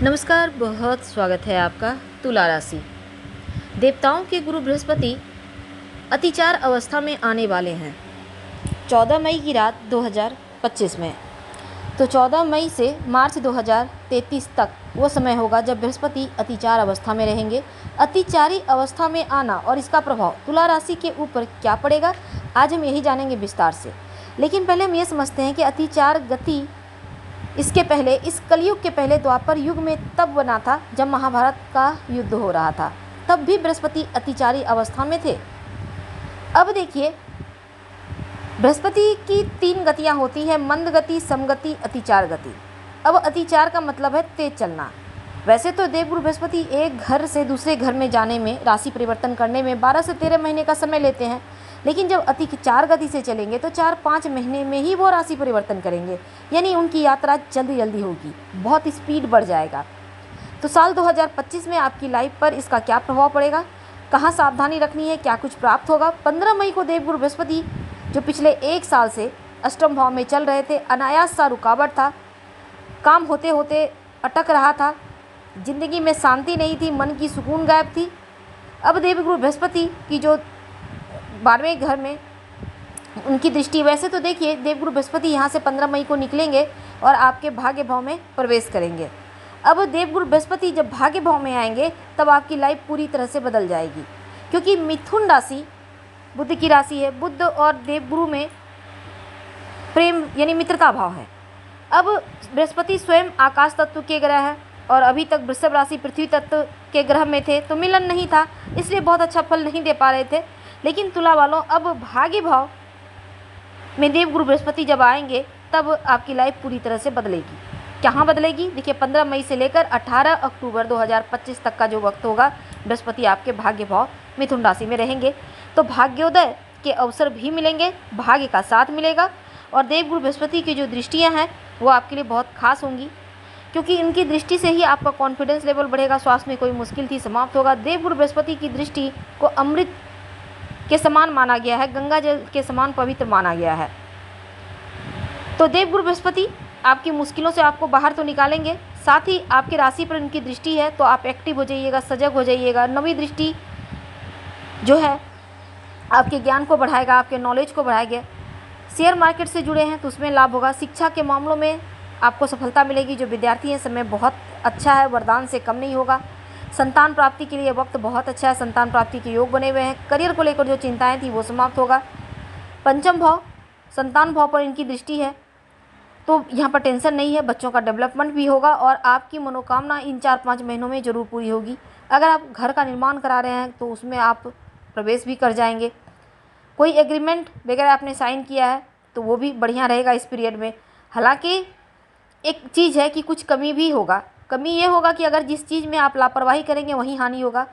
नमस्कार, बहुत स्वागत है आपका। तुला राशि। देवताओं के गुरु बृहस्पति अतिचार अवस्था में आने वाले हैं 14 मई की रात 2025 में। तो 14 मई से मार्च 2033 तक वो समय होगा जब बृहस्पति अतिचार अवस्था में रहेंगे। अतिचारी अवस्था में आना और इसका प्रभाव तुला राशि के ऊपर क्या पड़ेगा, आज हम यही जानेंगे विस्तार से। लेकिन पहले हम ये समझते हैं कि अतिचार गति इसके पहले, इस कलयुग के पहले द्वापर युग में तब बना था जब महाभारत का युद्ध हो रहा था, तब भी बृहस्पति अतिचारी अवस्था में थे। अब देखिए, बृहस्पति की 3 गतियां होती है, मंद गति, समगति, अतिचार गति। अब अतिचार का मतलब है तेज चलना। वैसे तो देवगुरु बृहस्पति एक घर से दूसरे घर में जाने में, राशि परिवर्तन करने में 12 से 13 महीने का समय लेते हैं, लेकिन जब अतिचार गति से चलेंगे तो 4-5 महीने में ही वो राशि परिवर्तन करेंगे, यानी उनकी यात्रा जल्दी जल्दी होगी, बहुत स्पीड बढ़ जाएगा। तो साल 2025 में आपकी लाइफ पर इसका क्या प्रभाव पड़ेगा, कहाँ सावधानी रखनी है, क्या कुछ प्राप्त होगा। 15 मई को देवगुरु बृहस्पति जो पिछले 1 साल से अष्टम भाव में चल रहे थे, अनायास सा रुकावट था, काम होते होते अटक रहा था, जिंदगी में शांति नहीं थी, मन की सुकून गायब थी। अब देवगुरु बृहस्पति की जो 12वें घर में उनकी दृष्टि, वैसे तो देखिए देवगुरु बृहस्पति यहाँ से 15 मई को निकलेंगे और आपके भाग्य भाव में प्रवेश करेंगे। अब देवगुरु बृहस्पति जब भाग्य भाव में आएंगे तब आपकी लाइफ पूरी तरह से बदल जाएगी, क्योंकि मिथुन राशि बुध की राशि है। बुध और देवगुरु में प्रेम यानी मित्रता भाव है। अब बृहस्पति स्वयं आकाश तत्व के ग्रह है और अभी तक वृषभ राशि पृथ्वी तत्व के ग्रह में थे, तो मिलन नहीं था, इसलिए बहुत अच्छा फल नहीं दे पा रहे थे। लेकिन तुला वालों, अब भाग्य भाव में देवगुरु बृहस्पति जब आएंगे तब आपकी लाइफ पूरी तरह से बदलेगी। कहाँ बदलेगी, देखिए 15 मई से लेकर 18 अक्टूबर 2025 तक का जो वक्त होगा, बृहस्पति आपके भाग्य भाव मिथुन राशि में रहेंगे। तो भाग्योदय के अवसर भी मिलेंगे, भाग्य का साथ मिलेगा और देवगुरु बृहस्पति की जो दृष्टियाँ हैं वो आपके लिए बहुत खास होंगी, क्योंकि इनकी दृष्टि से ही आपका कॉन्फिडेंस लेवल बढ़ेगा, स्वास्थ्य में कोई मुश्किल थी समाप्त होगा। देवगुरु बृहस्पति की दृष्टि को अमृत के समान माना गया है, गंगा जल के समान पवित्र माना गया है। तो देवगुरु बृहस्पति आपकी मुश्किलों से आपको बाहर तो निकालेंगे, साथ ही आपकी राशि पर उनकी दृष्टि है, तो आप एक्टिव हो जाइएगा, सजग हो जाइएगा। नवी दृष्टि जो है आपके ज्ञान को बढ़ाएगा, आपके नॉलेज को बढ़ाएगा। शेयर मार्केट से जुड़े हैं तो उसमें लाभ होगा। शिक्षा के मामलों में आपको सफलता मिलेगी। जो विद्यार्थी हैं, समय बहुत अच्छा है, वरदान से कम नहीं होगा। संतान प्राप्ति के लिए वक्त बहुत अच्छा है, संतान प्राप्ति के योग बने हुए हैं। करियर को लेकर जो चिंताएं थी वो समाप्त होगा। पंचम भाव, संतान भाव पर इनकी दृष्टि है, तो यहाँ पर टेंशन नहीं है, बच्चों का डेवलपमेंट भी होगा और आपकी मनोकामना इन 4-5 महीनों में ज़रूर पूरी होगी। अगर आप घर का निर्माण करा रहे हैं तो उसमें आप प्रवेश भी कर जाएंगे। कोई एग्रीमेंट वगैरह आपने साइन किया है तो वो भी बढ़िया रहेगा इस पीरियड में। हालांकि एक चीज़ है कि कुछ कमी भी होगा। कमी ये होगा कि अगर जिस चीज़ में आप लापरवाही करेंगे वहीं हानि होगा,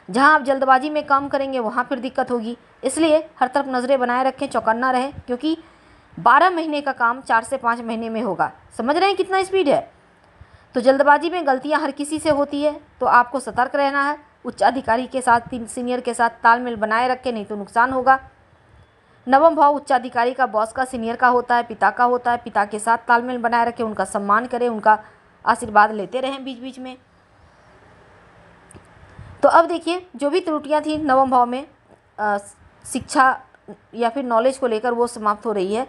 जहां आप जल्दबाजी में काम करेंगे वहां फिर दिक्कत होगी। इसलिए हर तरफ नज़रें बनाए रखें, चौकन्ना रहें, क्योंकि 12 महीने का काम 4 से 5 महीने में होगा। समझ रहे हैं कितना स्पीड है। तो जल्दबाजी में गलतियां हर किसी से होती है, तो आपको सतर्क रहना है। उच्च अधिकारी के साथ, सीनियर के साथ तालमेल बनाए रखें, नहीं तो नुकसान होगा। नवम भाव उच्चाधिकारी का, बॉस का, सीनियर का होता है, पिता का होता है। पिता के साथ तालमेल बनाए रखें, उनका सम्मान करें, उनका आशीर्वाद लेते रहें बीच बीच में। तो अब देखिए, जो भी त्रुटियां थी नवम भाव में शिक्षा या फिर नॉलेज को लेकर, वो समाप्त हो रही है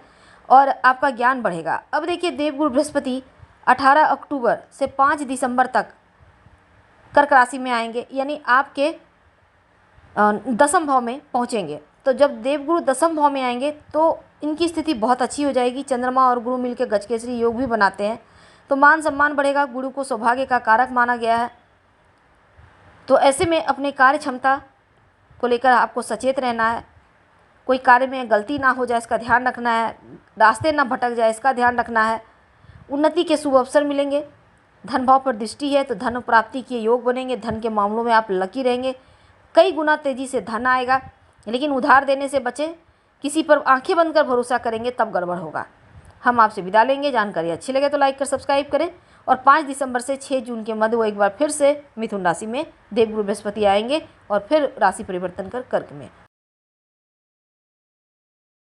और आपका ज्ञान बढ़ेगा। अब देखिए, देवगुरु बृहस्पति 18 अक्टूबर से 5 दिसंबर तक कर्क राशि में आएंगे, यानी आपके 10वें भाव में पहुंचेंगे। तो जब देवगुरु 10वें भाव में आएंगे तो इनकी स्थिति बहुत अच्छी हो जाएगी। चंद्रमा और गुरु मिलकर गजकेसरी योग भी बनाते हैं, तो मान सम्मान बढ़ेगा। गुरु को सौभाग्य का कारक माना गया है, तो ऐसे में अपने कार्य क्षमता को लेकर आपको सचेत रहना है। कोई कार्य में गलती ना हो जाए इसका ध्यान रखना है, रास्ते ना भटक जाए इसका ध्यान रखना है। उन्नति के शुभ अवसर मिलेंगे। धन भाव पर दृष्टि है तो धन प्राप्ति के योग बनेंगे। धन के मामलों में आप लकी रहेंगे, कई गुना तेजी से धन आएगा। लेकिन उधार देने से बचें, किसी पर आंखें बंद कर भरोसा करेंगे तब गड़बड़ होगा। हम आपसे विदा लेंगे। जानकारी अच्छी लगे तो लाइक कर सब्सक्राइब करें और 5 दिसंबर से 6 जून के मध्य वो एक बार फिर से मिथुन राशि में देवगुरु बृहस्पति आएंगे और फिर राशि परिवर्तन कर कर्क में।